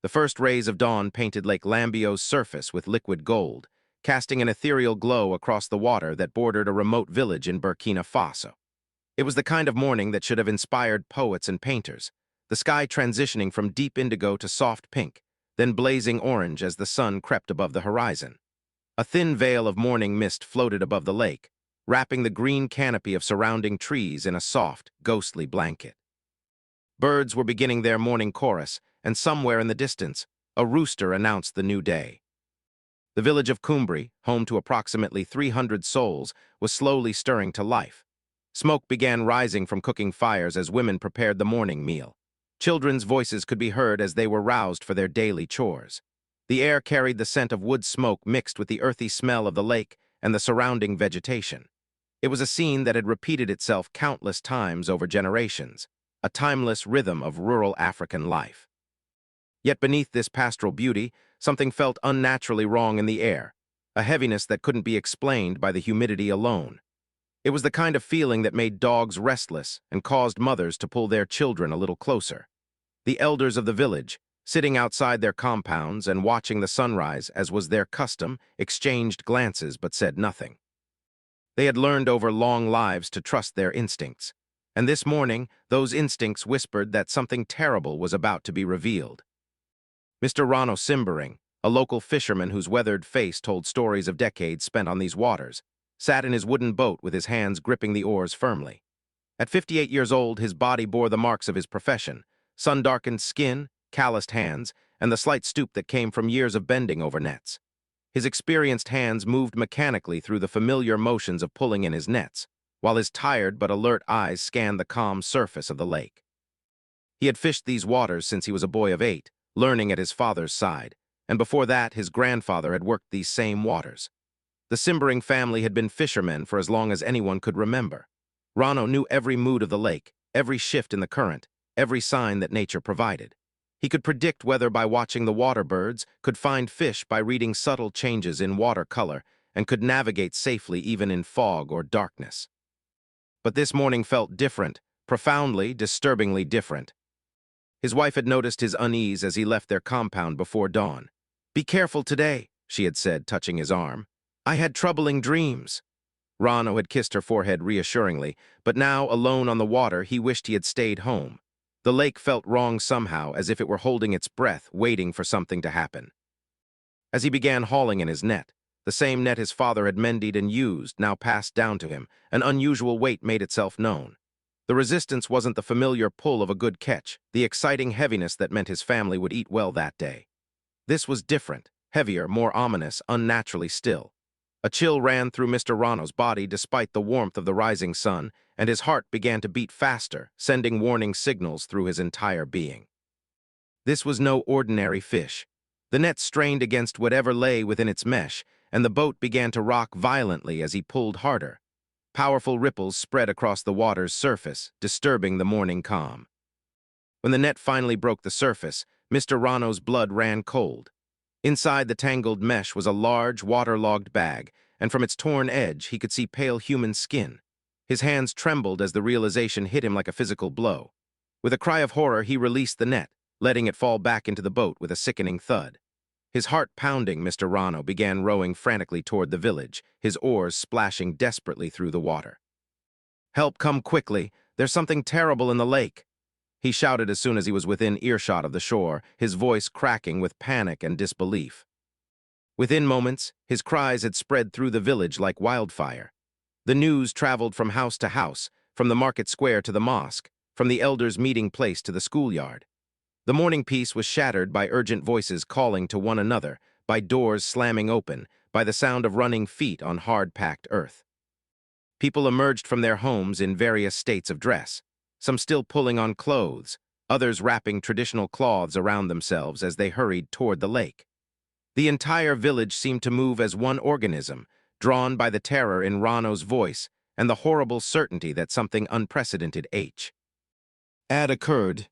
The first rays of dawn painted Lake Lambio's surface with liquid gold, casting an ethereal glow across the water that bordered a remote village in Burkina Faso. It was the kind of morning that should have inspired poets and painters, the sky transitioning from deep indigo to soft pink, then blazing orange as the sun crept above the horizon. A thin veil of morning mist floated above the lake, wrapping the green canopy of surrounding trees in a soft, ghostly blanket. Birds were beginning their morning chorus, and somewhere in the distance, a rooster announced the new day. The village of Cumbri, home to approximately 300 souls, was slowly stirring to life. Smoke began rising from cooking fires as women prepared the morning meal. Children's voices could be heard as they were roused for their daily chores. The air carried the scent of wood smoke mixed with the earthy smell of the lake and the surrounding vegetation. It was a scene that had repeated itself countless times over generations, a timeless rhythm of rural African life. Yet beneath this pastoral beauty, something felt unnaturally wrong in the air, a heaviness that couldn't be explained by the humidity alone. It was the kind of feeling that made dogs restless and caused mothers to pull their children a little closer. The elders of the village, sitting outside their compounds and watching the sunrise as was their custom, exchanged glances but said nothing. They had learned over long lives to trust their instincts, and this morning those instincts whispered that something terrible was about to be revealed. Mr. Rano Simbering, a local fisherman whose weathered face told stories of decades spent on these waters, sat in his wooden boat with his hands gripping the oars firmly. At 58 years old, his body bore the marks of his profession, sun-darkened skin, calloused hands, and the slight stoop that came from years of bending over nets. His experienced hands moved mechanically through the familiar motions of pulling in his nets, while his tired but alert eyes scanned the calm surface of the lake. He had fished these waters since he was a boy of 8, learning at his father's side, and before that his grandfather had worked these same waters. The Simbering family had been fishermen for as long as anyone could remember. Rano knew every mood of the lake, every shift in the current, every sign that nature provided. He could predict weather by watching the water birds, could find fish by reading subtle changes in water color, and could navigate safely even in fog or darkness. But this morning felt different, profoundly, disturbingly different. His wife had noticed his unease as he left their compound before dawn. "Be careful today," she had said, touching his arm. "I had troubling dreams." Rano had kissed her forehead reassuringly, but now, alone on the water, he wished he had stayed home. The lake felt wrong somehow, as if it were holding its breath, waiting for something to happen. As he began hauling in his net, the same net his father had mended and used, now passed down to him, an unusual weight made itself known. The resistance wasn't the familiar pull of a good catch, the exciting heaviness that meant his family would eat well that day. This was different, heavier, more ominous, unnaturally still. A chill ran through Mr. Rano's body despite the warmth of the rising sun, and his heart began to beat faster, sending warning signals through his entire being. This was no ordinary fish. The net strained against whatever lay within its mesh, and the boat began to rock violently as he pulled harder. Powerful ripples spread across the water's surface, disturbing the morning calm. When the net finally broke the surface, Mr. Rano's blood ran cold. Inside the tangled mesh was a large, waterlogged bag, and from its torn edge he could see pale human skin. His hands trembled as the realization hit him like a physical blow. With a cry of horror, he released the net, letting it fall back into the boat with a sickening thud. His heart pounding, Mr. Rano began rowing frantically toward the village, his oars splashing desperately through the water. "Help, come quickly! There's something terrible in the lake!" he shouted as soon as he was within earshot of the shore, his voice cracking with panic and disbelief. Within moments, his cries had spread through the village like wildfire. The news traveled from house to house, from the market square to the mosque, from the elders' meeting place to the schoolyard. The morning peace was shattered by urgent voices calling to one another, by doors slamming open, by the sound of running feet on hard-packed earth. People emerged from their homes in various states of dress, some still pulling on clothes, others wrapping traditional cloths around themselves as they hurried toward the lake. The entire village seemed to move as one organism, drawn by the terror in Rano's voice and the horrible certainty that something unprecedented had occurred.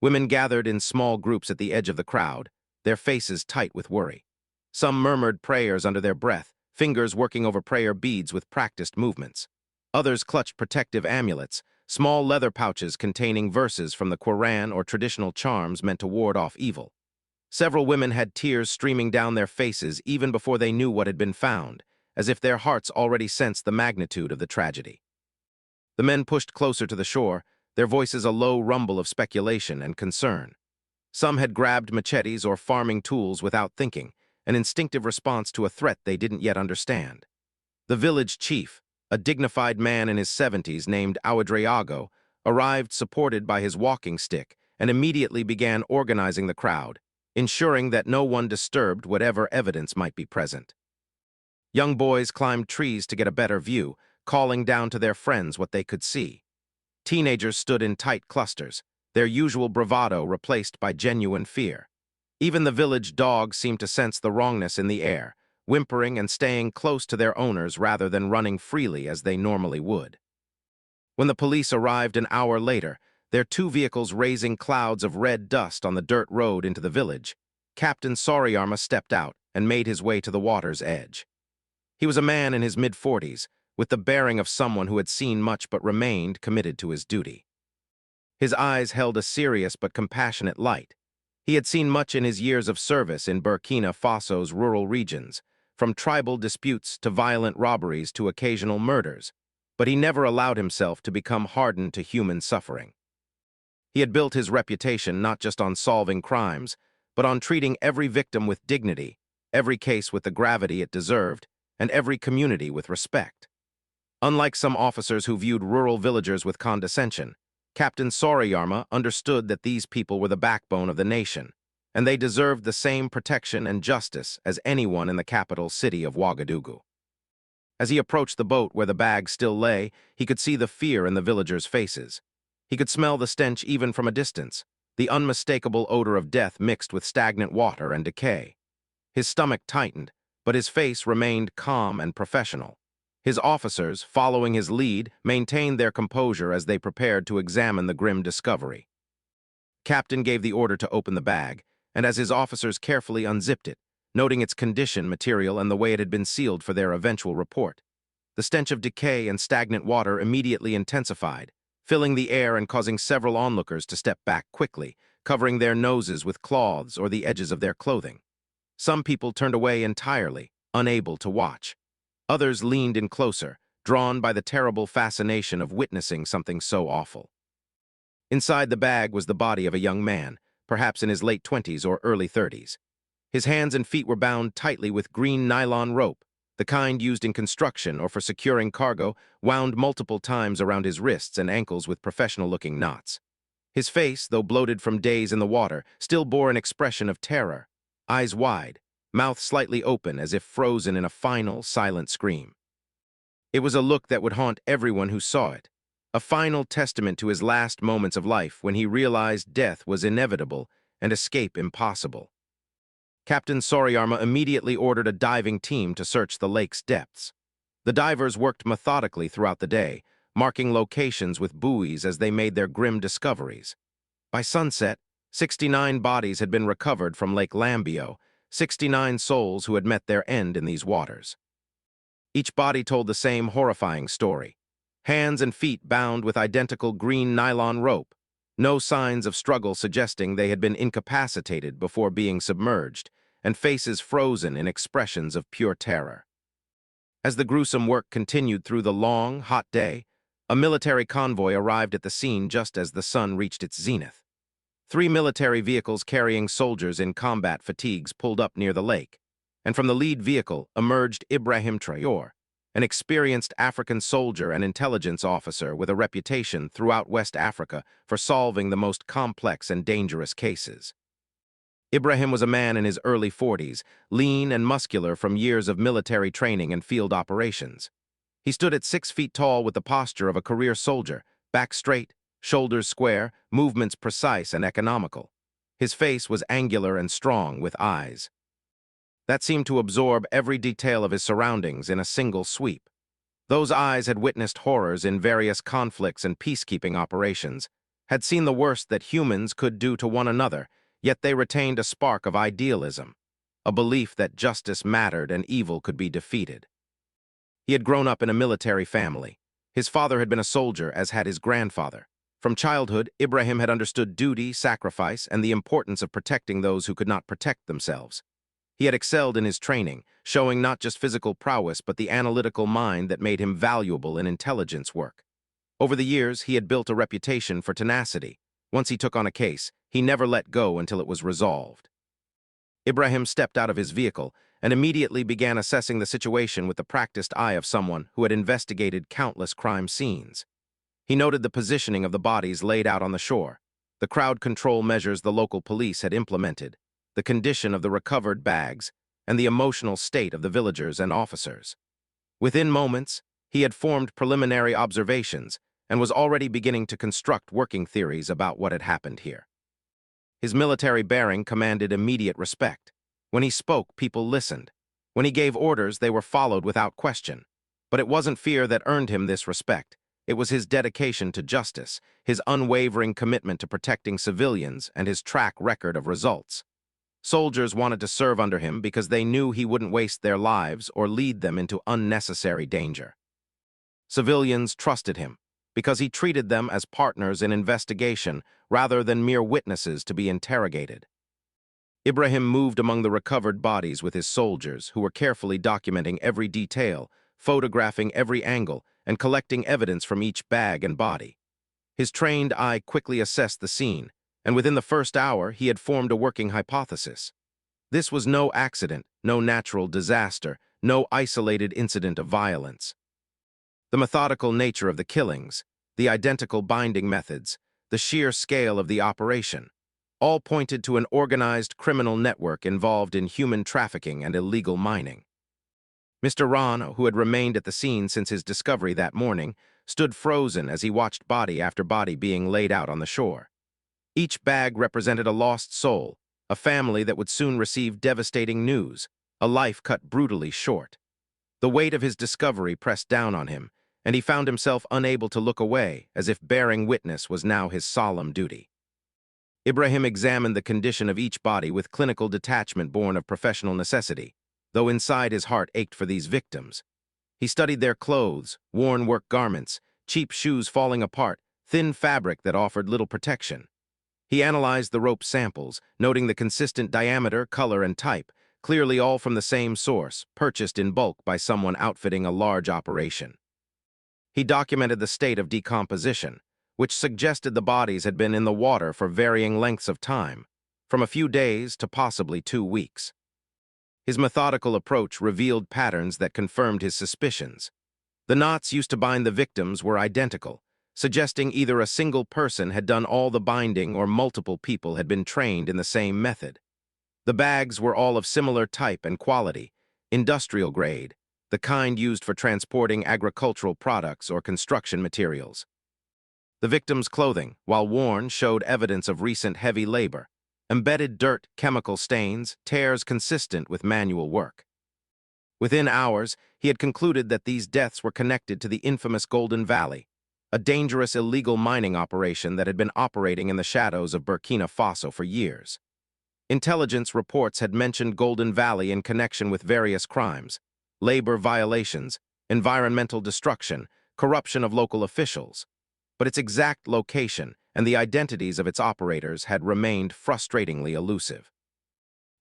Women gathered in small groups at the edge of the crowd, their faces tight with worry. Some murmured prayers under their breath, fingers working over prayer beads with practiced movements. Others clutched protective amulets, small leather pouches containing verses from the Quran or traditional charms meant to ward off evil. Several women had tears streaming down their faces even before they knew what had been found, as if their hearts already sensed the magnitude of the tragedy. The men pushed closer to the shore, their voices a low rumble of speculation and concern. Some had grabbed machetes or farming tools without thinking, an instinctive response to a threat they didn't yet understand. The village chief, a dignified man in his 70s named Ouedraogo, arrived supported by his walking stick and immediately began organizing the crowd, ensuring that no one disturbed whatever evidence might be present. Young boys climbed trees to get a better view, calling down to their friends what they could see. Teenagers stood in tight clusters, their usual bravado replaced by genuine fear. Even the village dogs seemed to sense the wrongness in the air, whimpering and staying close to their owners rather than running freely as they normally would. When the police arrived an hour later, their two vehicles raising clouds of red dust on the dirt road into the village, Captain Soriarma stepped out and made his way to the water's edge. He was a man in his mid-40s, with the bearing of someone who had seen much but remained committed to his duty. His eyes held a serious but compassionate light. He had seen much in his years of service in Burkina Faso's rural regions, from tribal disputes to violent robberies to occasional murders, but he never allowed himself to become hardened to human suffering. He had built his reputation not just on solving crimes, but on treating every victim with dignity, every case with the gravity it deserved, and every community with respect. Unlike some officers who viewed rural villagers with condescension, Captain Soriarma understood that these people were the backbone of the nation, and they deserved the same protection and justice as anyone in the capital city of Ouagadougou. As he approached the boat where the bag still lay, he could see the fear in the villagers' faces. He could smell the stench even from a distance, the unmistakable odor of death mixed with stagnant water and decay. His stomach tightened, but his face remained calm and professional. His officers, following his lead, maintained their composure as they prepared to examine the grim discovery. Captain gave the order to open the bag, and as his officers carefully unzipped it, noting its condition, material, and the way it had been sealed for their eventual report, the stench of decay and stagnant water immediately intensified, filling the air and causing several onlookers to step back quickly, covering their noses with cloths or the edges of their clothing. Some people turned away entirely, unable to watch. Others leaned in closer, drawn by the terrible fascination of witnessing something so awful. Inside the bag was the body of a young man, perhaps in his late 20s or early 30s. His hands and feet were bound tightly with green nylon rope, the kind used in construction or for securing cargo, wound multiple times around his wrists and ankles with professional-looking knots. His face, though bloated from days in the water, still bore an expression of terror, eyes wide, mouth slightly open as if frozen in a final, silent scream. It was a look that would haunt everyone who saw it, a final testament to his last moments of life when he realized death was inevitable and escape impossible. Captain Soriarma immediately ordered a diving team to search the lake's depths. The divers worked methodically throughout the day, marking locations with buoys as they made their grim discoveries. By sunset, 69 bodies had been recovered from Lake Lambio, 69 souls who had met their end in these waters. Each body told the same horrifying story. Hands and feet bound with identical green nylon rope, no signs of struggle suggesting they had been incapacitated before being submerged, and faces frozen in expressions of pure terror. As the gruesome work continued through the long, hot day, a military convoy arrived at the scene just as the sun reached its zenith. 3 military vehicles carrying soldiers in combat fatigues pulled up near the lake, and from the lead vehicle emerged Ibrahim Traoré, an experienced African soldier and intelligence officer with a reputation throughout West Africa for solving the most complex and dangerous cases. Ibrahim was a man in his early 40s, lean and muscular from years of military training and field operations. He stood at 6 feet tall with the posture of a career soldier, back straight, shoulders square, movements precise and economical. His face was angular and strong, with eyes that seemed to absorb every detail of his surroundings in a single sweep. Those eyes had witnessed horrors in various conflicts and peacekeeping operations, had seen the worst that humans could do to one another, yet they retained a spark of idealism, a belief that justice mattered and evil could be defeated. He had grown up in a military family. His father had been a soldier, as had his grandfather. From childhood, Ibrahim had understood duty, sacrifice, and the importance of protecting those who could not protect themselves. He had excelled in his training, showing not just physical prowess but the analytical mind that made him valuable in intelligence work. Over the years, he had built a reputation for tenacity. Once he took on a case, he never let go until it was resolved. Ibrahim stepped out of his vehicle and immediately began assessing the situation with the practiced eye of someone who had investigated countless crime scenes. He noted the positioning of the bodies laid out on the shore, the crowd control measures the local police had implemented, the condition of the recovered bags, and the emotional state of the villagers and officers. Within moments, he had formed preliminary observations and was already beginning to construct working theories about what had happened here. His military bearing commanded immediate respect. When he spoke, people listened. When he gave orders, they were followed without question. But it wasn't fear that earned him this respect. It was his dedication to justice, his unwavering commitment to protecting civilians, and his track record of results. Soldiers wanted to serve under him because they knew he wouldn't waste their lives or lead them into unnecessary danger. Civilians trusted him because he treated them as partners in investigation rather than mere witnesses to be interrogated. Ibrahim moved among the recovered bodies with his soldiers, who were carefully documenting every detail, photographing every angle, and collecting evidence from each bag and body. His trained eye quickly assessed the scene, and within the first hour he had formed a working hypothesis. This was no accident, no natural disaster, no isolated incident of violence. The methodical nature of the killings, the identical binding methods, the sheer scale of the operation, all pointed to an organized criminal network involved in human trafficking and illegal mining. Mr. Ron, who had remained at the scene since his discovery that morning, stood frozen as he watched body after body being laid out on the shore. Each bag represented a lost soul, a family that would soon receive devastating news, a life cut brutally short. The weight of his discovery pressed down on him, and he found himself unable to look away, as if bearing witness was now his solemn duty. Ibrahim examined the condition of each body with clinical detachment born of professional necessity, though inside his heart ached for these victims. He studied their clothes, worn work garments, cheap shoes falling apart, thin fabric that offered little protection. He analyzed the rope samples, noting the consistent diameter, color, and type, clearly all from the same source, purchased in bulk by someone outfitting a large operation. He documented the state of decomposition, which suggested the bodies had been in the water for varying lengths of time, from a few days to possibly 2 weeks. His methodical approach revealed patterns that confirmed his suspicions. The knots used to bind the victims were identical, suggesting either a single person had done all the binding or multiple people had been trained in the same method. The bags were all of similar type and quality, industrial grade, the kind used for transporting agricultural products or construction materials. The victims' clothing, while worn, showed evidence of recent heavy labor, embedded dirt, chemical stains, tears consistent with manual work. Within hours, he had concluded that these deaths were connected to the infamous Golden Valley, a dangerous illegal mining operation that had been operating in the shadows of Burkina Faso for years. Intelligence reports had mentioned Golden Valley in connection with various crimes, labor violations, environmental destruction, corruption of local officials. But its exact location and the identities of its operators had remained frustratingly elusive.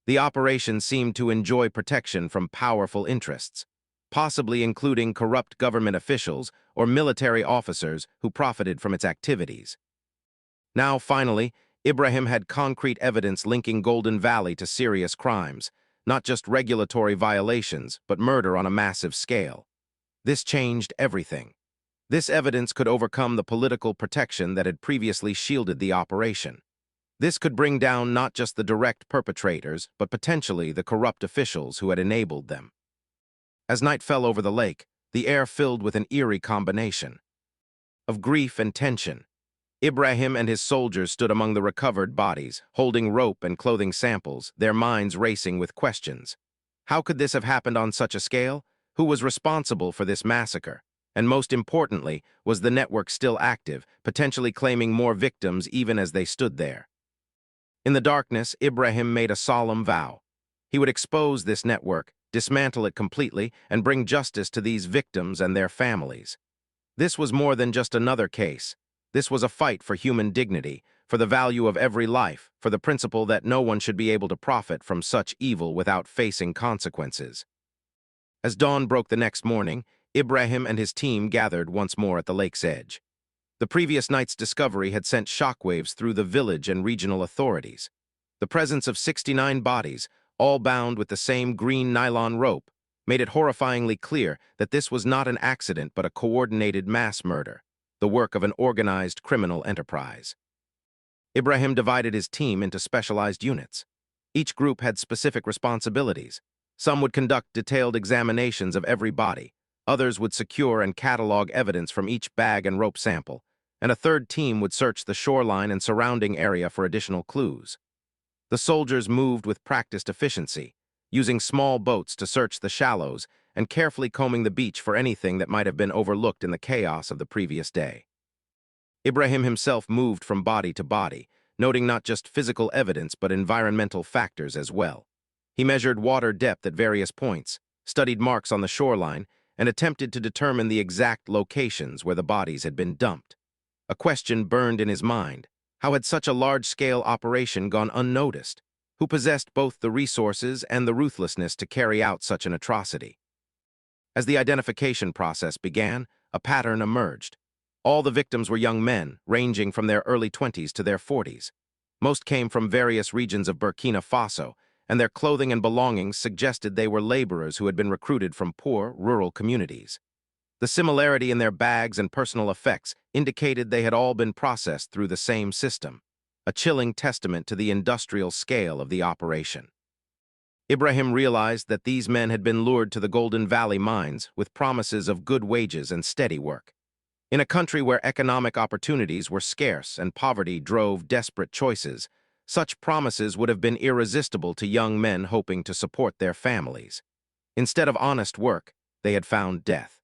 The operation seemed to enjoy protection from powerful interests, possibly including corrupt government officials or military officers who profited from its activities. Now, finally, Ibrahim had concrete evidence linking Golden Valley to serious crimes, not just regulatory violations, but murder on a massive scale. This changed everything. This evidence could overcome the political protection that had previously shielded the operation. This could bring down not just the direct perpetrators, but potentially the corrupt officials who had enabled them. As night fell over the lake, the air filled with an eerie combination of grief and tension. Ibrahim and his soldiers stood among the recovered bodies, holding rope and clothing samples, their minds racing with questions. How could this have happened on such a scale? Who was responsible for this massacre? And most importantly, was the network still active, potentially claiming more victims even as they stood there? In the darkness, Ibrahim made a solemn vow. He would expose this network, dismantle it completely, and bring justice to these victims and their families. This was more than just another case. This was a fight for human dignity, for the value of every life, for the principle that no one should be able to profit from such evil without facing consequences. As dawn broke the next morning, Ibrahim and his team gathered once more at the lake's edge. The previous night's discovery had sent shockwaves through the village and regional authorities. The presence of 69 bodies, all bound with the same green nylon rope, made it horrifyingly clear that this was not an accident but a coordinated mass murder, the work of an organized criminal enterprise. Ibrahim divided his team into specialized units. Each group had specific responsibilities. Some would conduct detailed examinations of every body, others would secure and catalog evidence from each bag and rope sample, and a third team would search the shoreline and surrounding area for additional clues. The soldiers moved with practiced efficiency, using small boats to search the shallows and carefully combing the beach for anything that might have been overlooked in the chaos of the previous day. Ibrahim himself moved from body to body, noting not just physical evidence but environmental factors as well. He measured water depth at various points, studied marks on the shoreline, and attempted to determine the exact locations where the bodies had been dumped. A question burned in his mind. How had such a large-scale operation gone unnoticed? Who possessed both the resources and the ruthlessness to carry out such an atrocity? As the identification process began, a pattern emerged. All the victims were young men, ranging from their early 20s to their 40s. Most came from various regions of Burkina Faso, and their clothing and belongings suggested they were laborers who had been recruited from poor, rural communities. The similarity in their bags and personal effects indicated they had all been processed through the same system, a chilling testament to the industrial scale of the operation. Ibrahim realized that these men had been lured to the Golden Valley mines with promises of good wages and steady work. In a country where economic opportunities were scarce and poverty drove desperate choices, such promises would have been irresistible to young men hoping to support their families. Instead of honest work, they had found death.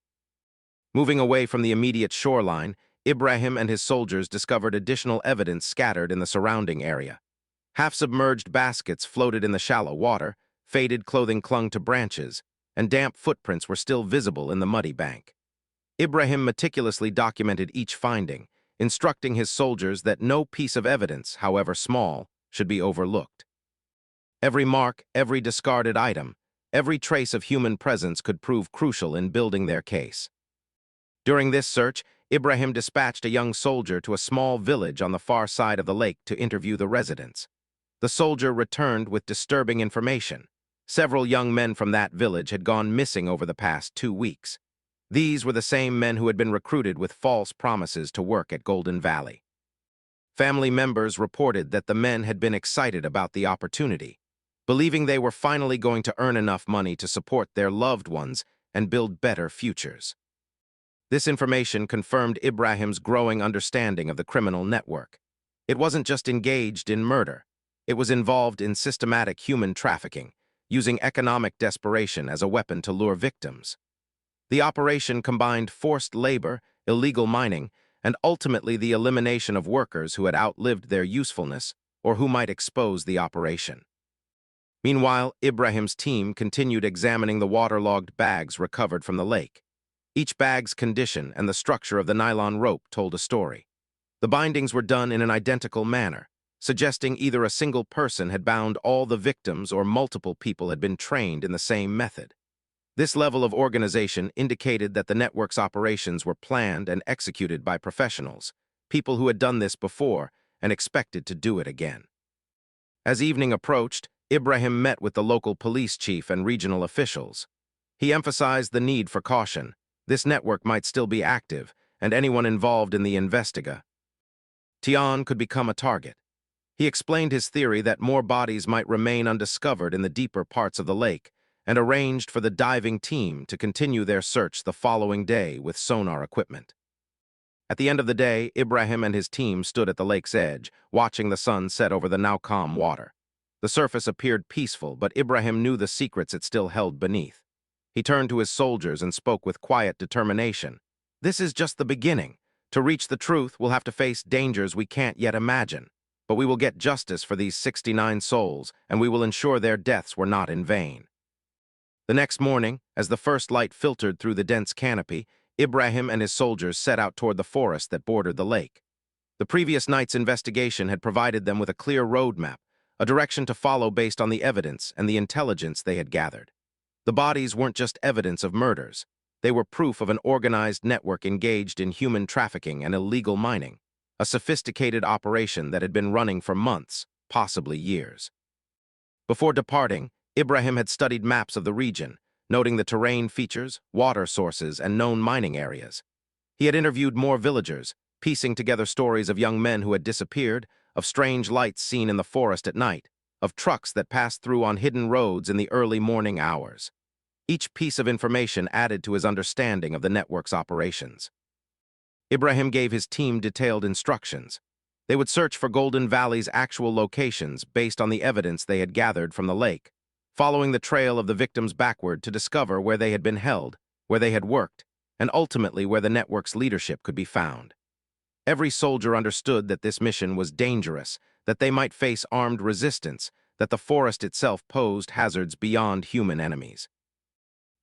Moving away from the immediate shoreline, Ibrahim and his soldiers discovered additional evidence scattered in the surrounding area. Half-submerged baskets floated in the shallow water, faded clothing clung to branches, and damp footprints were still visible in the muddy bank. Ibrahim meticulously documented each finding, instructing his soldiers that no piece of evidence, however small, should be overlooked. Every mark, every discarded item, every trace of human presence could prove crucial in building their case. During this search, Ibrahim dispatched a young soldier to a small village on the far side of the lake to interview the residents. The soldier returned with disturbing information. Several young men from that village had gone missing over the past 2 weeks. These were the same men who had been recruited with false promises to work at Golden Valley. Family members reported that the men had been excited about the opportunity, believing they were finally going to earn enough money to support their loved ones and build better futures. This information confirmed Ibrahim's growing understanding of the criminal network. It wasn't just engaged in murder. It was involved in systematic human trafficking, using economic desperation as a weapon to lure victims. The operation combined forced labor, illegal mining, and ultimately the elimination of workers who had outlived their usefulness or who might expose the operation. Meanwhile, Ibrahim's team continued examining the waterlogged bags recovered from the lake. Each bag's condition and the structure of the nylon rope told a story. The bindings were done in an identical manner, suggesting either a single person had bound all the victims or multiple people had been trained in the same method. This level of organization indicated that the network's operations were planned and executed by professionals, people who had done this before and expected to do it again. As evening approached, Ibrahim met with the local police chief and regional officials. He emphasized the need for caution. This network might still be active, and anyone involved in the investigation could become a target. He explained his theory that more bodies might remain undiscovered in the deeper parts of the lake, and arranged for the diving team to continue their search the following day with sonar equipment. At the end of the day, Ibrahim and his team stood at the lake's edge, watching the sun set over the now calm water. The surface appeared peaceful, but Ibrahim knew the secrets it still held beneath. He turned to his soldiers and spoke with quiet determination. This is just the beginning. To reach the truth, we'll have to face dangers we can't yet imagine. But we will get justice for these 69 souls, and we will ensure their deaths were not in vain. The next morning, as the first light filtered through the dense canopy, Ibrahim and his soldiers set out toward the forest that bordered the lake. The previous night's investigation had provided them with a clear roadmap, a direction to follow based on the evidence and the intelligence they had gathered. The bodies weren't just evidence of murders. They were proof of an organized network engaged in human trafficking and illegal mining, a sophisticated operation that had been running for months, possibly years. Before departing, Ibrahim had studied maps of the region, noting the terrain features, water sources, and known mining areas. He had interviewed more villagers, piecing together stories of young men who had disappeared, of strange lights seen in the forest at night, of trucks that passed through on hidden roads in the early morning hours. Each piece of information added to his understanding of the network's operations. Ibrahim gave his team detailed instructions. They would search for Golden Valley's actual locations based on the evidence they had gathered from the lake, following the trail of the victims backward to discover where they had been held, where they had worked, and ultimately where the network's leadership could be found. Every soldier understood that this mission was dangerous, that they might face armed resistance, that the forest itself posed hazards beyond human enemies.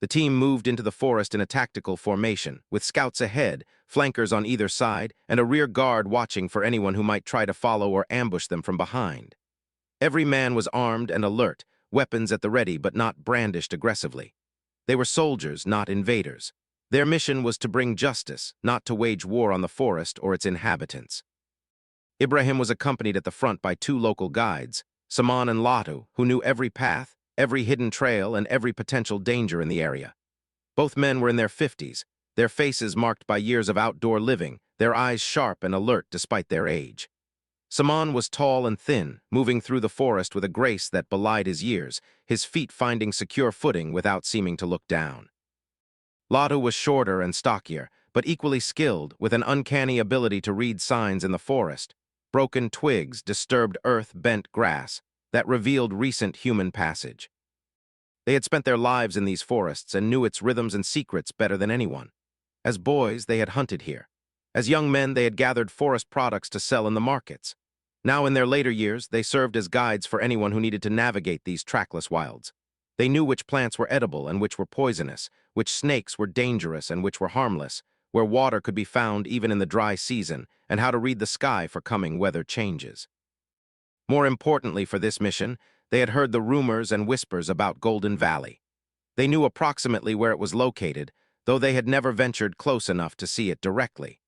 The team moved into the forest in a tactical formation, with scouts ahead, flankers on either side, and a rear guard watching for anyone who might try to follow or ambush them from behind. Every man was armed and alert, weapons at the ready but not brandished aggressively. They were soldiers, not invaders. Their mission was to bring justice, not to wage war on the forest or its inhabitants. Ibrahim was accompanied at the front by two local guides, Saman and Latu, who knew every path, every hidden trail, and every potential danger in the area. Both men were in their 50s, their faces marked by years of outdoor living, their eyes sharp and alert despite their age. Saman was tall and thin, moving through the forest with a grace that belied his years, his feet finding secure footing without seeming to look down. Latu was shorter and stockier, but equally skilled, with an uncanny ability to read signs in the forest, broken twigs, disturbed earth, bent grass, that revealed recent human passage. They had spent their lives in these forests and knew its rhythms and secrets better than anyone. As boys, they had hunted here. As young men, they had gathered forest products to sell in the markets. Now, in their later years, they served as guides for anyone who needed to navigate these trackless wilds. They knew which plants were edible and which were poisonous, which snakes were dangerous and which were harmless, where water could be found even in the dry season, and how to read the sky for coming weather changes. More importantly for this mission, they had heard the rumors and whispers about Golden Valley. They knew approximately where it was located, though they had never ventured close enough to see it directly.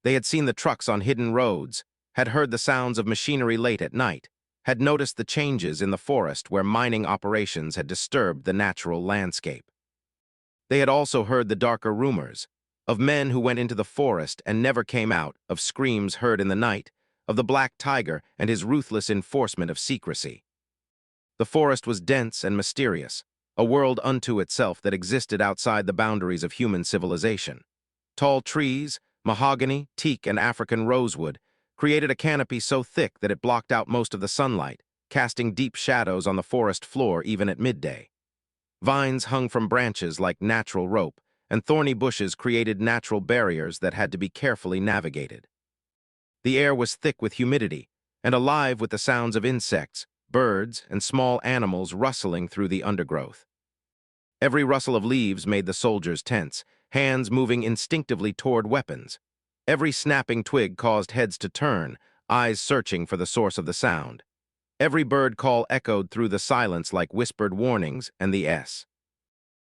They had seen the trucks on hidden roads, had heard the sounds of machinery late at night, had noticed the changes in the forest where mining operations had disturbed the natural landscape. They had also heard the darker rumors, of men who went into the forest and never came out, of screams heard in the night, of the black tiger and his ruthless enforcement of secrecy. The forest was dense and mysterious, a world unto itself that existed outside the boundaries of human civilization. Tall trees, mahogany, teak, and African rosewood, created a canopy so thick that it blocked out most of the sunlight, casting deep shadows on the forest floor even at midday. Vines hung from branches like natural rope, and thorny bushes created natural barriers that had to be carefully navigated. The air was thick with humidity, and alive with the sounds of insects, birds, and small animals rustling through the undergrowth. Every rustle of leaves made the soldiers tense, hands moving instinctively toward weapons. Every snapping twig caused heads to turn, eyes searching for the source of the sound. Every bird call echoed through the silence like whispered warnings, and the S.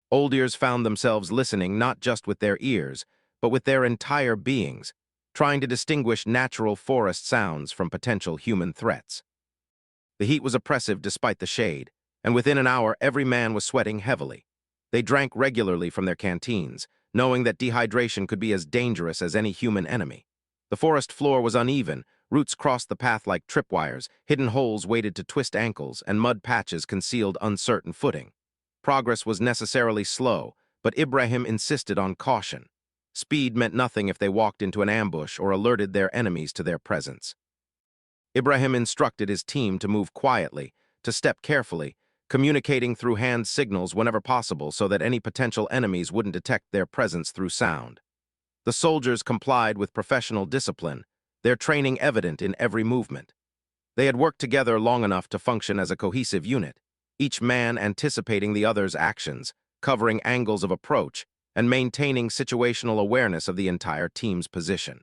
Old ears found themselves listening not just with their ears, but with their entire beings, trying to distinguish natural forest sounds from potential human threats. The heat was oppressive despite the shade, and within an hour every man was sweating heavily. They drank regularly from their canteens, knowing that dehydration could be as dangerous as any human enemy. The forest floor was uneven, roots crossed the path like tripwires, hidden holes waited to twist ankles, and mud patches concealed uncertain footing. Progress was necessarily slow, but Ibrahim insisted on caution. Speed meant nothing if they walked into an ambush or alerted their enemies to their presence. Ibrahim instructed his team to move quietly, to step carefully, communicating through hand signals whenever possible so that any potential enemies wouldn't detect their presence through sound. The soldiers complied with professional discipline, their training evident in every movement. They had worked together long enough to function as a cohesive unit, each man anticipating the other's actions, covering angles of approach, and maintaining situational awareness of the entire team's position.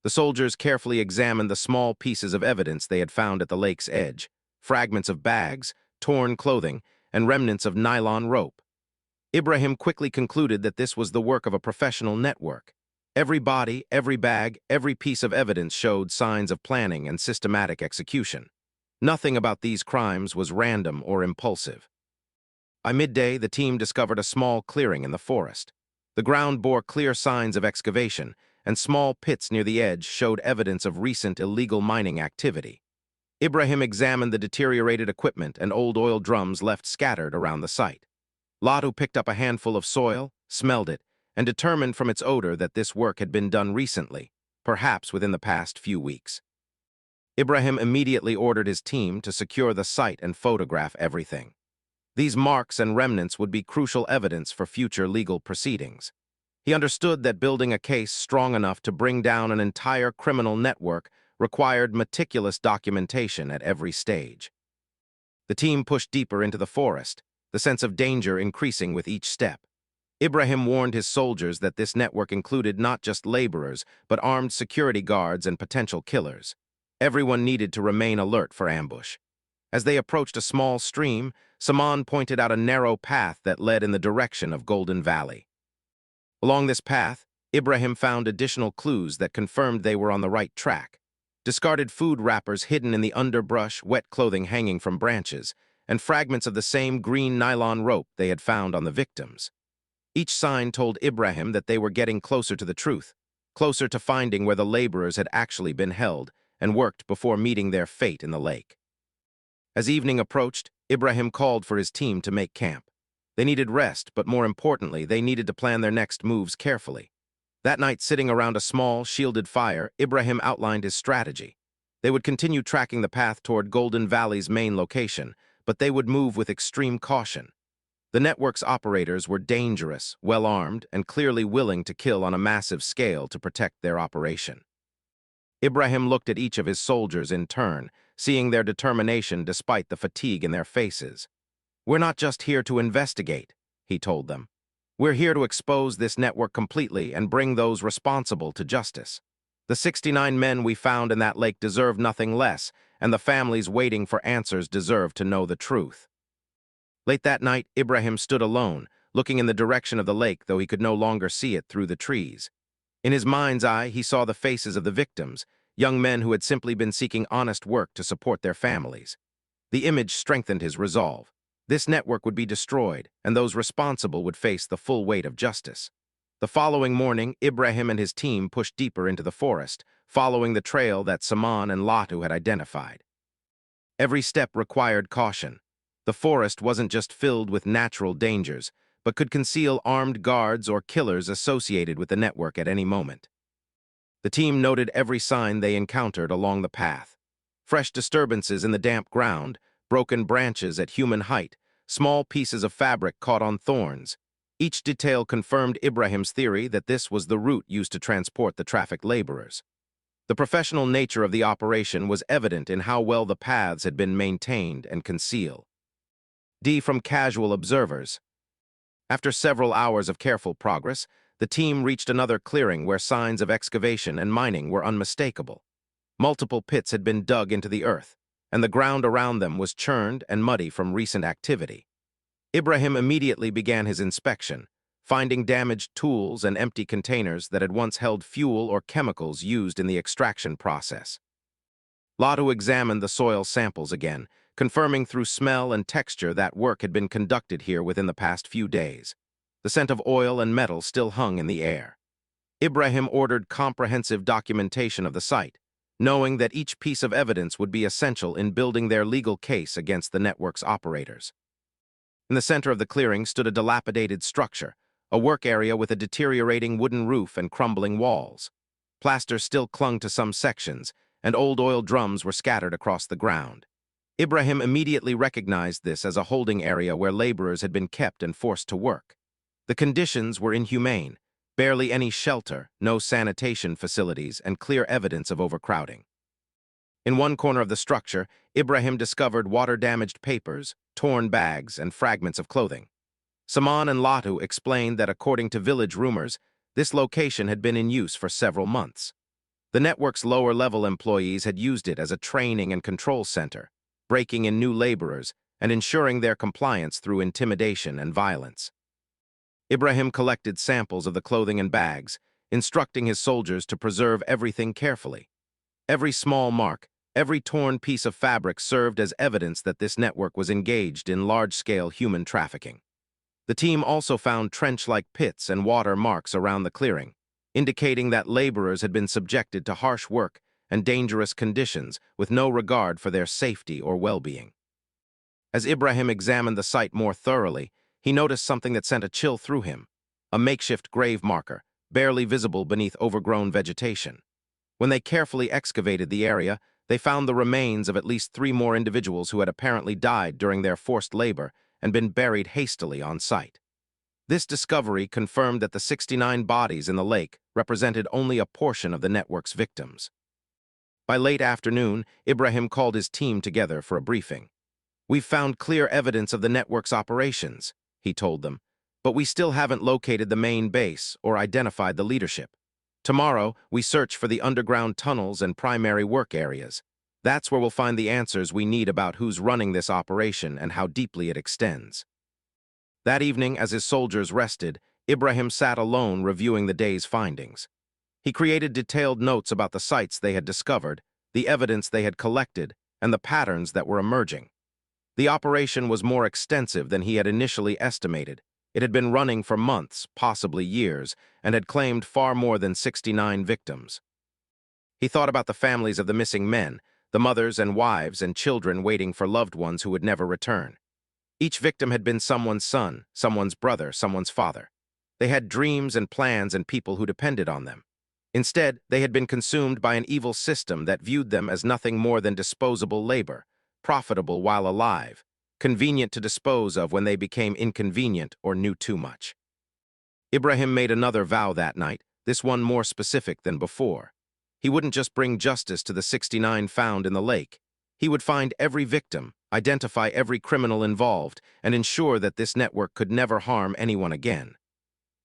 The soldiers carefully examined the small pieces of evidence they had found at the lake's edge: fragments of bags, torn clothing, and remnants of nylon rope. Ibrahim quickly concluded that this was the work of a professional network. Every body, every bag, every piece of evidence showed signs of planning and systematic execution. Nothing about these crimes was random or impulsive. By midday, the team discovered a small clearing in the forest. The ground bore clear signs of excavation, and small pits near the edge showed evidence of recent illegal mining activity. Ibrahim examined the deteriorated equipment and old oil drums left scattered around the site. Latu picked up a handful of soil, smelled it, and determined from its odor that this work had been done recently, perhaps within the past few weeks. Ibrahim immediately ordered his team to secure the site and photograph everything. These marks and remnants would be crucial evidence for future legal proceedings. He understood that building a case strong enough to bring down an entire criminal network required meticulous documentation at every stage. The team pushed deeper into the forest, the sense of danger increasing with each step. Ibrahim warned his soldiers that this network included not just laborers, but armed security guards and potential killers. Everyone needed to remain alert for ambush. As they approached a small stream, Saman pointed out a narrow path that led in the direction of Golden Valley. Along this path, Ibrahim found additional clues that confirmed they were on the right track. Discarded food wrappers hidden in the underbrush, wet clothing hanging from branches, and fragments of the same green nylon rope they had found on the victims. Each sign told Ibrahim that they were getting closer to the truth, closer to finding where the laborers had actually been held and worked before meeting their fate in the lake. As evening approached, Ibrahim called for his team to make camp. They needed rest, but more importantly, they needed to plan their next moves carefully. That night, sitting around a small, shielded fire, Ibrahim outlined his strategy. They would continue tracking the path toward Golden Valley's main location, but they would move with extreme caution. The network's operators were dangerous, well-armed, and clearly willing to kill on a massive scale to protect their operation. Ibrahim looked at each of his soldiers in turn, seeing their determination despite the fatigue in their faces. "We're not just here to investigate," he told them. "We're here to expose this network completely and bring those responsible to justice. The 69 men we found in that lake deserve nothing less, and the families waiting for answers deserve to know the truth." Late that night, Ibrahim stood alone, looking in the direction of the lake, though he could no longer see it through the trees. In his mind's eye, he saw the faces of the victims, young men who had simply been seeking honest work to support their families. The image strengthened his resolve. This network would be destroyed, and those responsible would face the full weight of justice. The following morning, Ibrahim and his team pushed deeper into the forest, following the trail that Saman and Latu had identified. Every step required caution. The forest wasn't just filled with natural dangers, but could conceal armed guards or killers associated with the network at any moment. The team noted every sign they encountered along the path: fresh disturbances in the damp ground, broken branches at human height, small pieces of fabric caught on thorns. Each detail confirmed Ibrahim's theory that this was the route used to transport the trafficked laborers. The professional nature of the operation was evident in how well the paths had been maintained and concealed. D from casual observers. After several hours of careful progress, the team reached another clearing where signs of excavation and mining were unmistakable. Multiple pits had been dug into the earth, and the ground around them was churned and muddy from recent activity. Ibrahim immediately began his inspection, finding damaged tools and empty containers that had once held fuel or chemicals used in the extraction process. Latu examined the soil samples again, confirming through smell and texture that work had been conducted here within the past few days. The scent of oil and metal still hung in the air. Ibrahim ordered comprehensive documentation of the site, knowing that each piece of evidence would be essential in building their legal case against the network's operators. In the center of the clearing stood a dilapidated structure, a work area with a deteriorating wooden roof and crumbling walls. Plaster still clung to some sections, and old oil drums were scattered across the ground. Ibrahim immediately recognized this as a holding area where laborers had been kept and forced to work. The conditions were inhumane: barely any shelter, no sanitation facilities, and clear evidence of overcrowding. In one corner of the structure, Ibrahim discovered water-damaged papers, torn bags, and fragments of clothing. Saman and Latu explained that according to village rumors, this location had been in use for several months. The network's lower-level employees had used it as a training and control center, breaking in new laborers and ensuring their compliance through intimidation and violence. Ibrahim collected samples of the clothing and bags, instructing his soldiers to preserve everything carefully. Every small mark, every torn piece of fabric served as evidence that this network was engaged in large-scale human trafficking. The team also found trench-like pits and water marks around the clearing, indicating that laborers had been subjected to harsh work and dangerous conditions with no regard for their safety or well-being. As Ibrahim examined the site more thoroughly, he noticed something that sent a chill through him: a makeshift grave marker, barely visible beneath overgrown vegetation. When they carefully excavated the area, they found the remains of at least 3 more individuals who had apparently died during their forced labor and been buried hastily on site. This discovery confirmed that the 69 bodies in the lake represented only a portion of the network's victims. By late afternoon, Ibrahim called his team together for a briefing. "We've found clear evidence of the network's operations," he told them, "but we still haven't located the main base or identified the leadership. Tomorrow, we search for the underground tunnels and primary work areas. That's where we'll find the answers we need about who's running this operation and how deeply it extends." That evening, as his soldiers rested, Ibrahim sat alone reviewing the day's findings. He created detailed notes about the sites they had discovered, the evidence they had collected, and the patterns that were emerging. The operation was more extensive than he had initially estimated. It had been running for months, possibly years, and had claimed far more than 69 victims. He thought about the families of the missing men, the mothers and wives and children waiting for loved ones who would never return. Each victim had been someone's son, someone's brother, someone's father. They had dreams and plans and people who depended on them. Instead, they had been consumed by an evil system that viewed them as nothing more than disposable labor, profitable while alive, convenient to dispose of when they became inconvenient or knew too much. Ibrahim made another vow that night, this one more specific than before. He wouldn't just bring justice to the 69 found in the lake. He would find every victim, identify every criminal involved, and ensure that this network could never harm anyone again.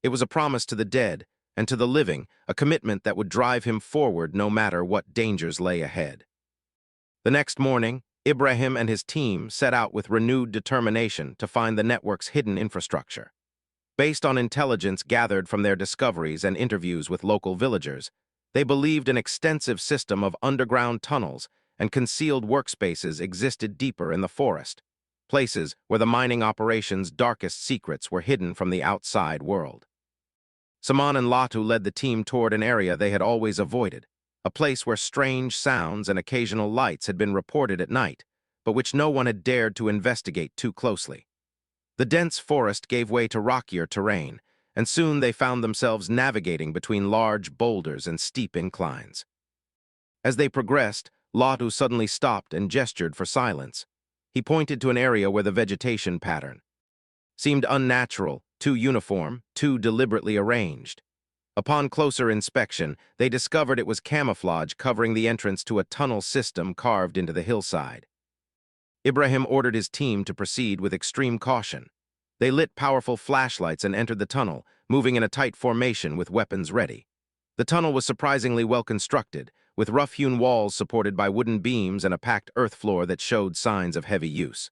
It was a promise to the dead, and to the living, a commitment that would drive him forward no matter what dangers lay ahead. The next morning, Ibrahim and his team set out with renewed determination to find the network's hidden infrastructure. Based on intelligence gathered from their discoveries and interviews with local villagers, they believed an extensive system of underground tunnels and concealed workspaces existed deeper in the forest, places where the mining operation's darkest secrets were hidden from the outside world. Saman and Latu led the team toward an area they had always avoided, a place where strange sounds and occasional lights had been reported at night, but which no one had dared to investigate too closely. The dense forest gave way to rockier terrain, and soon they found themselves navigating between large boulders and steep inclines. As they progressed, Latu suddenly stopped and gestured for silence. He pointed to an area where the vegetation pattern seemed unnatural, too uniform, too deliberately arranged. Upon closer inspection, they discovered it was camouflage covering the entrance to a tunnel system carved into the hillside. Ibrahim ordered his team to proceed with extreme caution. They lit powerful flashlights and entered the tunnel, moving in a tight formation with weapons ready. The tunnel was surprisingly well constructed, with rough-hewn walls supported by wooden beams and a packed earth floor that showed signs of heavy use.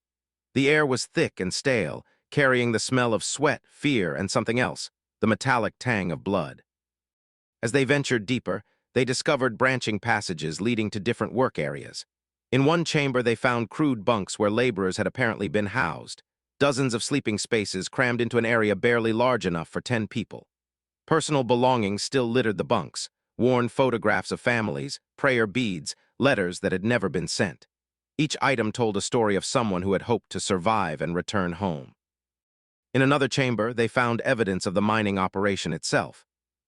The air was thick and stale, carrying the smell of sweat, fear, and something else, the metallic tang of blood. As they ventured deeper, they discovered branching passages leading to different work areas. In one chamber, they found crude bunks where laborers had apparently been housed, dozens of sleeping spaces crammed into an area barely large enough for 10 people. Personal belongings still littered the bunks, worn photographs of families, prayer beads, letters that had never been sent. Each item told a story of someone who had hoped to survive and return home. In another chamber, they found evidence of the mining operation itself.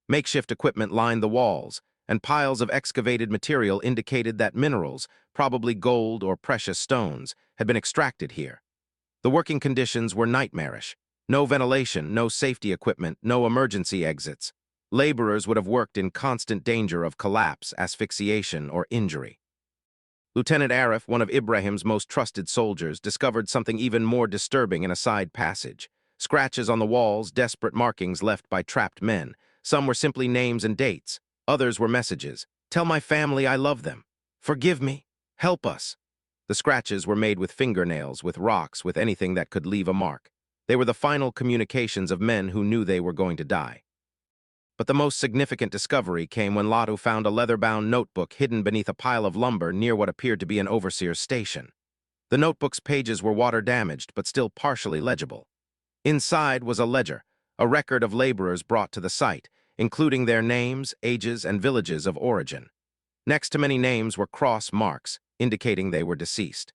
Makeshift equipment lined the walls, and piles of excavated material indicated that minerals, probably gold or precious stones, had been extracted here. The working conditions were nightmarish. No ventilation, no safety equipment, no emergency exits. Laborers would have worked in constant danger of collapse, asphyxiation, or injury. Lieutenant Arif, one of Ibrahim's most trusted soldiers, discovered something even more disturbing in a side passage. Scratches on the walls, desperate markings left by trapped men. Some were simply names and dates. Others were messages. Tell my family I love them. Forgive me. Help us." The scratches were made with fingernails, with rocks, with anything that could leave a mark. They were the final communications of men who knew they were going to die. But the most significant discovery came when Latu found a leather-bound notebook hidden beneath a pile of lumber near what appeared to be an overseer's station. The notebook's pages were water-damaged, but still partially legible. Inside was a ledger, a record of laborers brought to the site, including their names, ages, and villages of origin. Next to many names were cross marks, indicating they were deceased.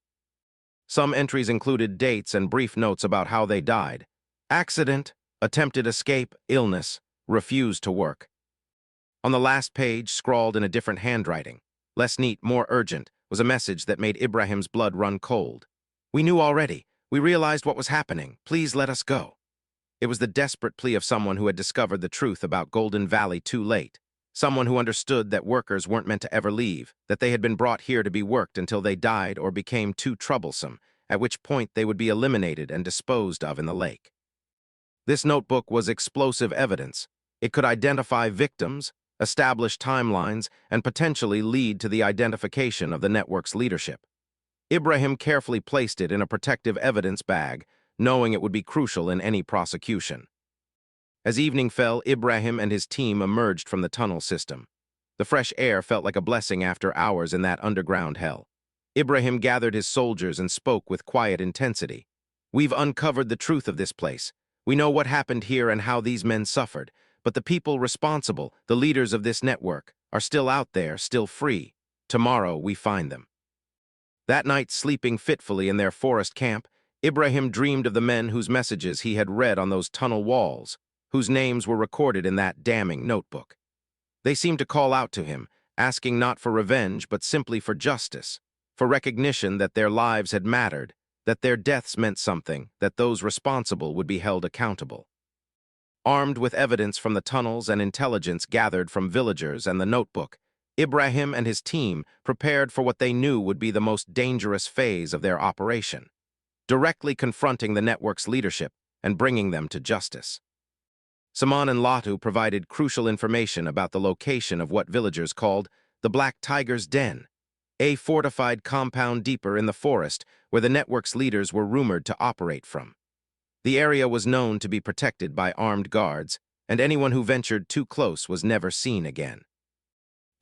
Some entries included dates and brief notes about how they died. Accident, attempted escape, illness, refused to work. On the last page, scrawled in a different handwriting, less neat, more urgent, was a message that made Ibrahim's blood run cold. "We knew already. We realized what was happening. Please let us go." It was the desperate plea of someone who had discovered the truth about Golden Valley too late. Someone who understood that workers weren't meant to ever leave, that they had been brought here to be worked until they died or became too troublesome, at which point they would be eliminated and disposed of in the lake. This notebook was explosive evidence. It could identify victims, establish timelines, and potentially lead to the identification of the network's leadership. Ibrahim carefully placed it in a protective evidence bag, knowing it would be crucial in any prosecution. As evening fell, Ibrahim and his team emerged from the tunnel system. The fresh air felt like a blessing after hours in that underground hell. Ibrahim gathered his soldiers and spoke with quiet intensity. "We've uncovered the truth of this place. We know what happened here and how these men suffered, but the people responsible, the leaders of this network, are still out there, still free. Tomorrow we find them." That night, sleeping fitfully in their forest camp, Ibrahim dreamed of the men whose messages he had read on those tunnel walls, whose names were recorded in that damning notebook. They seemed to call out to him, asking not for revenge, but simply for justice, for recognition that their lives had mattered, that their deaths meant something, that those responsible would be held accountable. Armed with evidence from the tunnels and intelligence gathered from villagers and the notebook, Ibrahim and his team prepared for what they knew would be the most dangerous phase of their operation, directly confronting the network's leadership and bringing them to justice. Saman and Latu provided crucial information about the location of what villagers called the Black Tiger's Den, a fortified compound deeper in the forest where the network's leaders were rumored to operate from. The area was known to be protected by armed guards, and anyone who ventured too close was never seen again.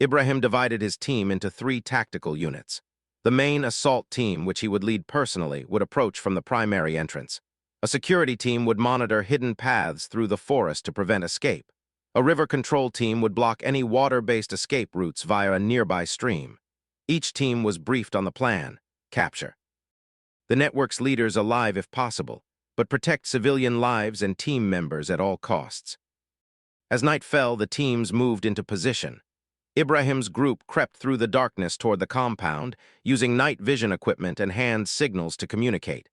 Ibrahim divided his team into 3 tactical units. The main assault team, which he would lead personally, would approach from the primary entrance. A security team would monitor hidden paths through the forest to prevent escape. A river control team would block any water-based escape routes via a nearby stream. Each team was briefed on the plan: capture the network's leaders alive if possible, but protect civilian lives and team members at all costs. As night fell, the teams moved into position. Ibrahim's group crept through the darkness toward the compound, using night vision equipment and hand signals to communicate.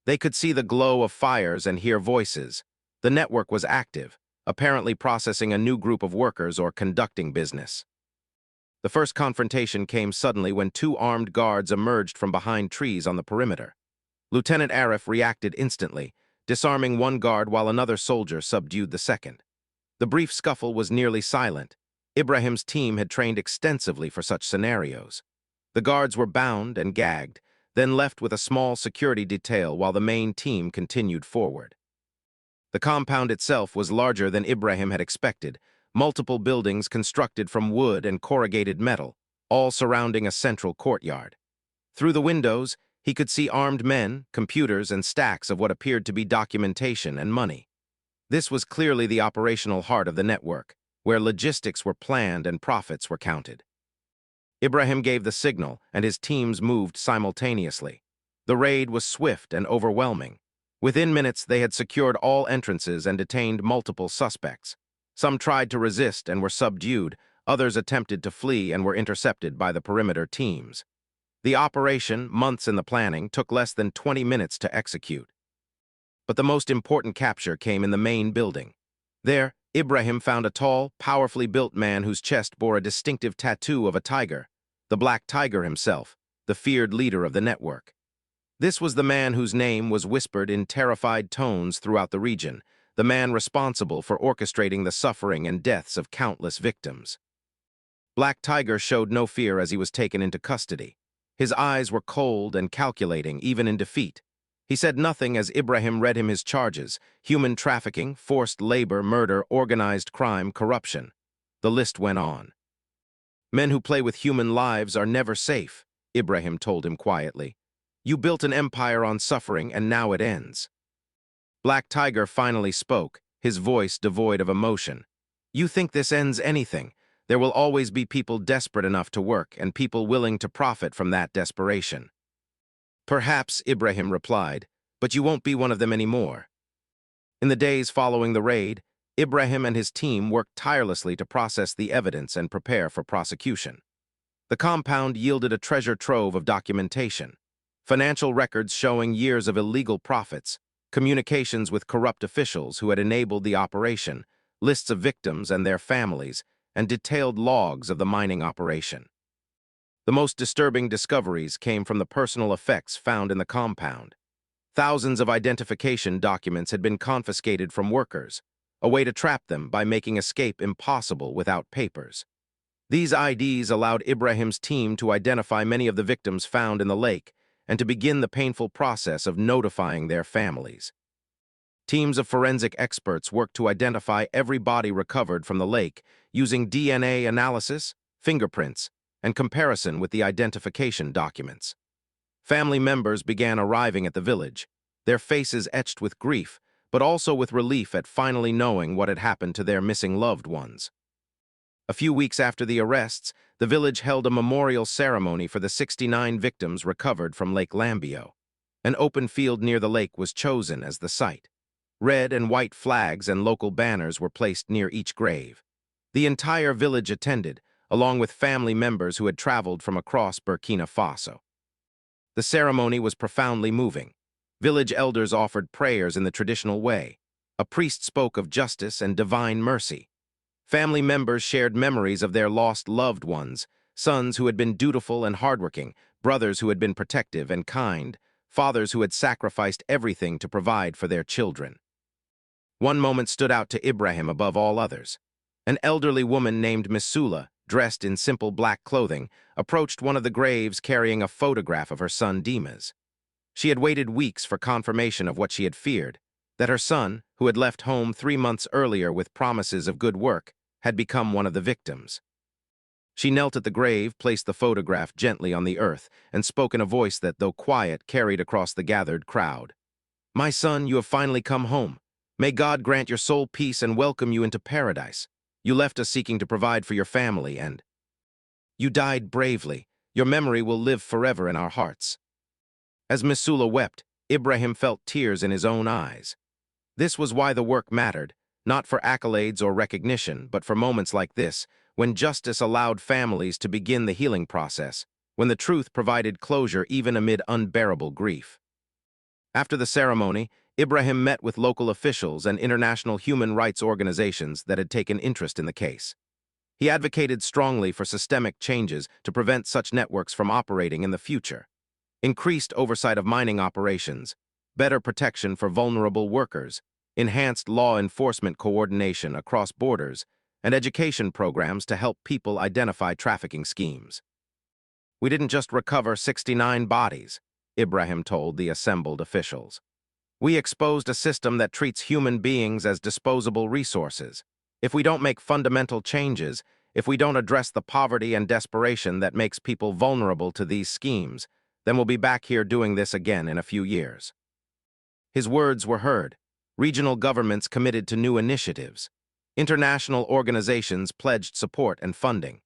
They could see the glow of fires and hear voices. The network was active, apparently processing a new group of workers or conducting business. The first confrontation came suddenly when 2 armed guards emerged from behind trees on the perimeter. Lieutenant Arif reacted instantly, disarming one guard while another soldier subdued the second. The brief scuffle was nearly silent. Ibrahim's team had trained extensively for such scenarios. The guards were bound and gagged, then left with a small security detail while the main team continued forward. The compound itself was larger than Ibrahim had expected, multiple buildings constructed from wood and corrugated metal, all surrounding a central courtyard. Through the windows, he could see armed men, computers, and stacks of what appeared to be documentation and money. This was clearly the operational heart of the network, where logistics were planned and profits were counted. Ibrahim gave the signal, and his teams moved simultaneously. The raid was swift and overwhelming. Within minutes, they had secured all entrances and detained multiple suspects. Some tried to resist and were subdued, others attempted to flee and were intercepted by the perimeter teams. The operation, months in the planning, took less than 20 minutes to execute. But the most important capture came in the main building. There, Ibrahim found a tall, powerfully built man whose chest bore a distinctive tattoo of a tiger, the Black Tiger himself, the feared leader of the network. This was the man whose name was whispered in terrified tones throughout the region, the man responsible for orchestrating the suffering and deaths of countless victims. Black Tiger showed no fear as he was taken into custody. His eyes were cold and calculating, even in defeat. He said nothing as Ibrahim read him his charges: human trafficking, forced labor, murder, organized crime, corruption. The list went on. Men who play with human lives are never safe, Ibrahim told him quietly. You built an empire on suffering, and now it ends. Black Tiger finally spoke, his voice devoid of emotion. You think this ends anything? There will always be people desperate enough to work and people willing to profit from that desperation. Perhaps, Ibrahim replied, but you won't be one of them anymore. In the days following the raid, Ibrahim and his team worked tirelessly to process the evidence and prepare for prosecution. The compound yielded a treasure trove of documentation: financial records showing years of illegal profits, communications with corrupt officials who had enabled the operation, lists of victims and their families, and detailed logs of the mining operation. The most disturbing discoveries came from the personal effects found in the compound. Thousands of identification documents had been confiscated from workers, a way to trap them by making escape impossible without papers. These IDs allowed Ibrahim's team to identify many of the victims found in the lake and to begin the painful process of notifying their families. Teams of forensic experts worked to identify every body recovered from the lake using DNA analysis, fingerprints, and comparison with the identification documents. Family members began arriving at the village, their faces etched with grief, but also with relief at finally knowing what had happened to their missing loved ones. A few weeks after the arrests, the village held a memorial ceremony for the 69 victims recovered from Lake Lambio. An open field near the lake was chosen as the site. Red and white flags and local banners were placed near each grave. The entire village attended, along with family members who had traveled from across Burkina Faso. The ceremony was profoundly moving. Village elders offered prayers in the traditional way. A priest spoke of justice and divine mercy. Family members shared memories of their lost loved ones, sons who had been dutiful and hardworking, brothers who had been protective and kind, fathers who had sacrificed everything to provide for their children. One moment stood out to Ibrahim above all others. An elderly woman named Missoula, dressed in simple black clothing, approached one of the graves carrying a photograph of her son Dimas. She had waited weeks for confirmation of what she had feared, that her son, who had left home 3 months earlier with promises of good work, had become one of the victims. She knelt at the grave, placed the photograph gently on the earth, and spoke in a voice that, though quiet, carried across the gathered crowd. My son, you have finally come home. May God grant your soul peace and welcome you into paradise. You left us seeking to provide for your family, and you died bravely. Your memory will live forever in our hearts. As Missoula wept, Ibrahim felt tears in his own eyes. This was why the work mattered, not for accolades or recognition, but for moments like this, when justice allowed families to begin the healing process, when the truth provided closure even amid unbearable grief. After the ceremony, Ibrahim met with local officials and international human rights organizations that had taken interest in the case. He advocated strongly for systemic changes to prevent such networks from operating in the future. Increased oversight of mining operations, better protection for vulnerable workers, enhanced law enforcement coordination across borders, and education programs to help people identify trafficking schemes. We didn't just recover 69 bodies, Ibrahim told the assembled officials. We exposed a system that treats human beings as disposable resources. If we don't make fundamental changes, if we don't address the poverty and desperation that makes people vulnerable to these schemes, then we'll be back here doing this again in a few years. His words were heard. Regional governments committed to new initiatives. International organizations pledged support and funding.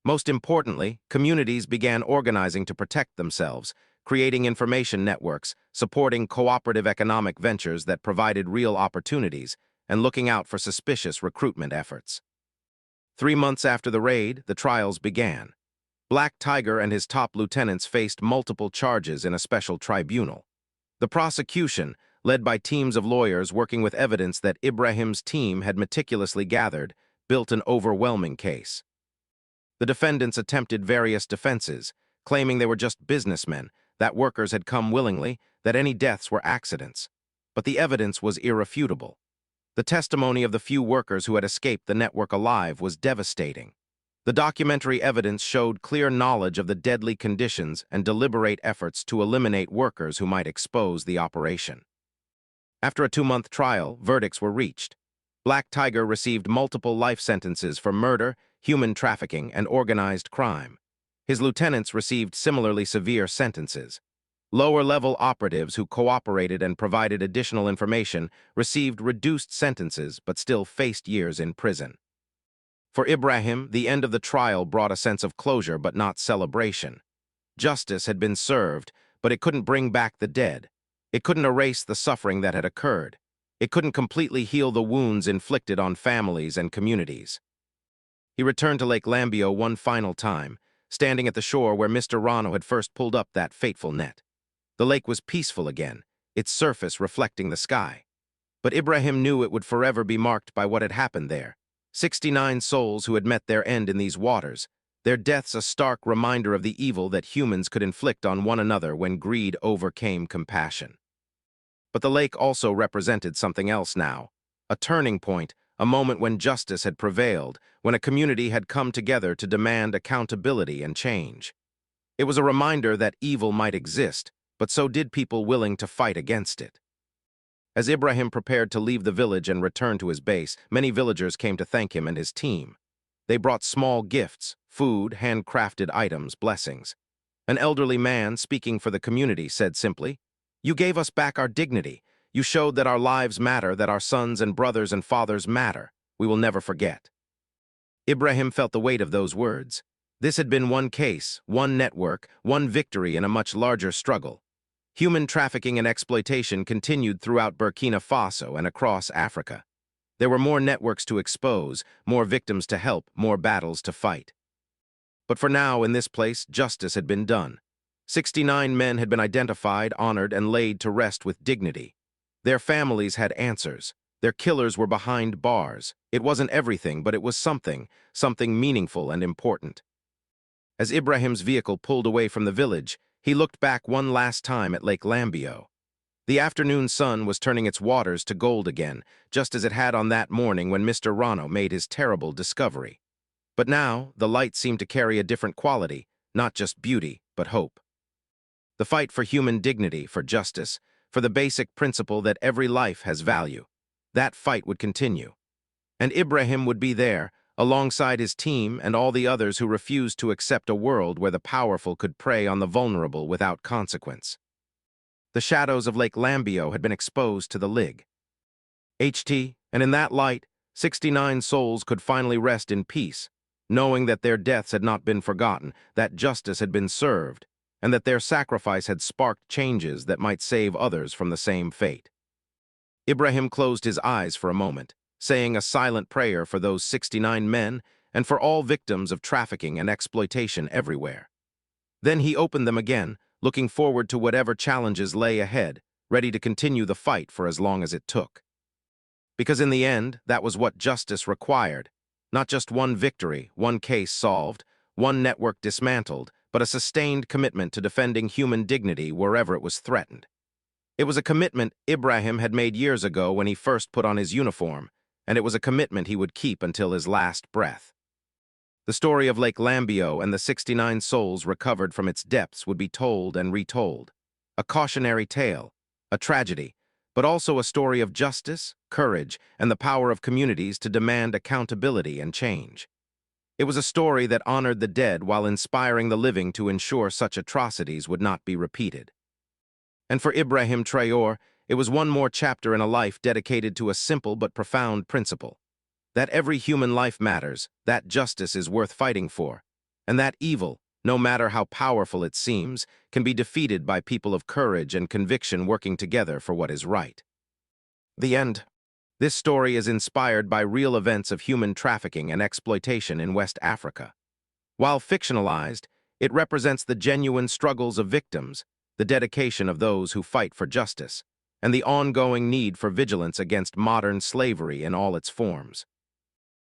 Most importantly, communities began organizing to protect themselves, creating information networks, supporting cooperative economic ventures that provided real opportunities, and looking out for suspicious recruitment efforts. 3 months after the raid, the trials began. Black Tiger and his top lieutenants faced multiple charges in a special tribunal. The prosecution, led by teams of lawyers working with evidence that Ibrahim's team had meticulously gathered, built an overwhelming case. The defendants attempted various defenses, claiming they were just businessmen, that workers had come willingly, that any deaths were accidents. But the evidence was irrefutable. The testimony of the few workers who had escaped the network alive was devastating. The documentary evidence showed clear knowledge of the deadly conditions and deliberate efforts to eliminate workers who might expose the operation. After a 2-month trial, verdicts were reached. Black Tiger received multiple life sentences for murder, human trafficking, and organized crime. His lieutenants received similarly severe sentences. Lower-level operatives who cooperated and provided additional information received reduced sentences but still faced years in prison. For Ibrahim, the end of the trial brought a sense of closure but not celebration. Justice had been served, but it couldn't bring back the dead. It couldn't erase the suffering that had occurred. It couldn't completely heal the wounds inflicted on families and communities. He returned to Lake Lambio one final time, standing at the shore where Mr. Rano had first pulled up that fateful net. The lake was peaceful again, its surface reflecting the sky. But Ibrahim knew it would forever be marked by what had happened there. 69 souls who had met their end in these waters, their deaths a stark reminder of the evil that humans could inflict on one another when greed overcame compassion. But the lake also represented something else now, a turning point, a moment when justice had prevailed, when a community had come together to demand accountability and change. It was a reminder that evil might exist, but so did people willing to fight against it. As Ibrahim prepared to leave the village and return to his base, many villagers came to thank him and his team. They brought small gifts, food, handcrafted items, blessings. An elderly man, speaking for the community, said simply, "You gave us back our dignity. You showed that our lives matter, that our sons and brothers and fathers matter. We will never forget." Ibrahim felt the weight of those words. This had been one case, one network, one victory in a much larger struggle. Human trafficking and exploitation continued throughout Burkina Faso and across Africa. There were more networks to expose, more victims to help, more battles to fight. But for now, in this place, justice had been done. 69 men had been identified, honored, and laid to rest with dignity. Their families had answers. Their killers were behind bars. It wasn't everything, but it was something meaningful and important. As Ibrahim's vehicle pulled away from the village, he looked back one last time at Lake Lambio. The afternoon sun was turning its waters to gold again, just as it had on that morning when Mr. Rano made his terrible discovery. But now, the light seemed to carry a different quality, not just beauty, but hope. The fight for human dignity, for justice, for the basic principle that every life has value. That fight would continue. And Ibrahim would be there, alongside his team and all the others who refused to accept a world where the powerful could prey on the vulnerable without consequence. The shadows of Lake Lambio had been exposed to the Lig. And in that light, 69 souls could finally rest in peace, knowing that their deaths had not been forgotten, that justice had been served, and that their sacrifice had sparked changes that might save others from the same fate. Ibrahim closed his eyes for a moment, saying a silent prayer for those 69 men and for all victims of trafficking and exploitation everywhere. Then he opened them again, looking forward to whatever challenges lay ahead, ready to continue the fight for as long as it took. Because in the end, that was what justice required. Not just one victory, one case solved, one network dismantled, but a sustained commitment to defending human dignity wherever it was threatened. It was a commitment Ibrahim had made years ago when he first put on his uniform, and it was a commitment he would keep until his last breath. The story of Lake Lambio and the 69 souls recovered from its depths would be told and retold. A cautionary tale, a tragedy, but also a story of justice, courage, and the power of communities to demand accountability and change. It was a story that honored the dead while inspiring the living to ensure such atrocities would not be repeated. And for Ibrahim Traoré, it was one more chapter in a life dedicated to a simple but profound principle. That every human life matters, that justice is worth fighting for, and that evil, no matter how powerful it seems, can be defeated by people of courage and conviction working together for what is right. The end. This story is inspired by real events of human trafficking and exploitation in West Africa. While fictionalized, it represents the genuine struggles of victims, the dedication of those who fight for justice, and the ongoing need for vigilance against modern slavery in all its forms.